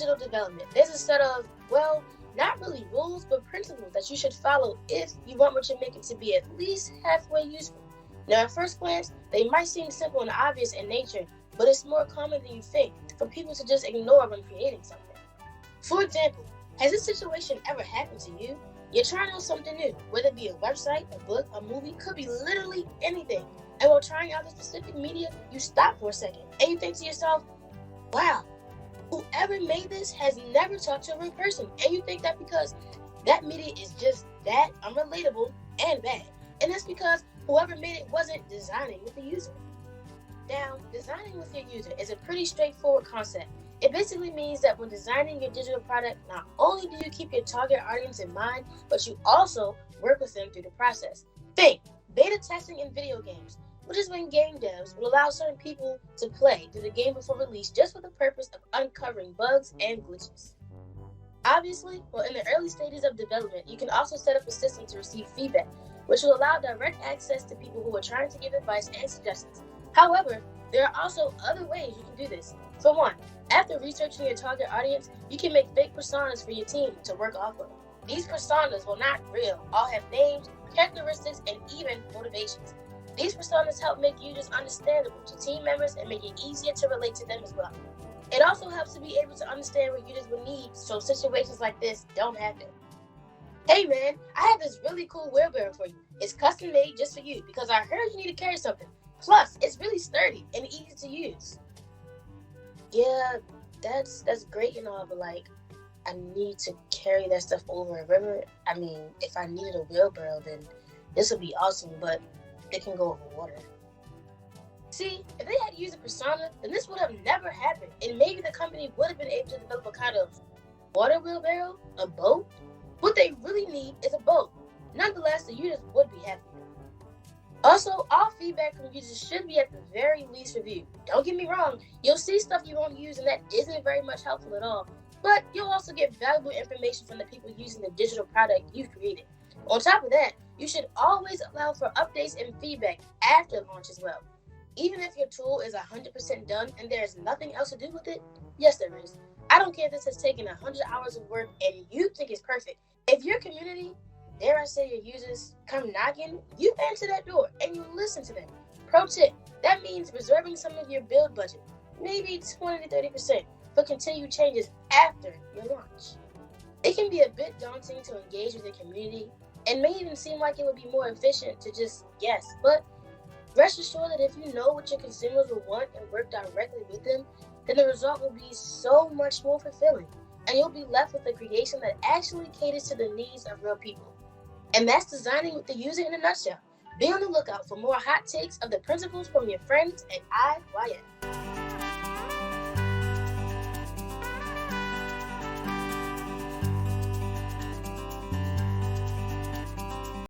digital development, there's a set of, well, not really rules, but principles that you should follow if you want what you're making to be at least halfway useful. Now, at first glance, they might seem simple and obvious in nature, but it's more common than you think for people to just ignore when creating something. For example, has this situation ever happened to you? You're trying out something new, whether it be a website, a book, a movie, could be literally anything. And while trying out the specific media, you stop for a second and you think to yourself, wow, whoever made this has never talked to a real person. And you think that because that media is just that unrelatable and bad. And that's because whoever made it wasn't designing with the user. Now, designing with your user is a pretty straightforward concept. It basically means that when designing your digital product, not only do you keep your target audience in mind, but you also work with them through the process. Think beta testing in video games, which is when game devs will allow certain people to play through the game before release just for the purpose of uncovering bugs and glitches. Obviously, while in the early stages of development, you can also set up a system to receive feedback, which will allow direct access to people who are trying to give advice and suggestions. However, there are also other ways you can do this. For one, after researching your target audience, you can make fake personas for your team to work off of. These personas, while not real, all have names, characteristics, and even motivations. These personas help make users understandable to team members and make it easier to relate to them as well. It also helps to be able to understand what users will need so situations like this don't happen. Hey man, I have this really cool wheelbarrow for you. It's custom made just for you because I heard you need to carry something. Plus, it's really sturdy and easy to use. Yeah, that's great and all, but like, I need to carry that stuff over a river. I mean, if I needed a wheelbarrow, then this would be awesome, but it can go over water. See, if they had used a persona, then this would have never happened, and maybe the company would have been able to develop a kind of water wheelbarrow, a boat. What they really need is a boat. Nonetheless, the users would be happy. Also, all feedback from users should be at the very least reviewed. Don't get me wrong, you'll see stuff you won't use and that isn't very much helpful at all, but you'll also get valuable information from the people using the digital product you've created. On top of that, you should always allow for updates and feedback after launch as well. Even if your tool is 100% done and there is nothing else to do with it, yes there is. I don't care if this has taken 100 hours of work and you think it's perfect. If your community, dare I say your users, come knocking, you answer that door and you listen to them. Pro tip, that means reserving some of your build budget, maybe 20 to 30%, for continued changes after your launch. It can be a bit daunting to engage with your community and may even seem like it would be more efficient to just guess, but rest assured that if you know what your consumers will want and work directly with them, then the result will be so much more fulfilling, and you'll be left with a creation that actually caters to the needs of real people. And that's designing with the user in a nutshell. Be on the lookout for more hot takes of the principles from your friends at IYF.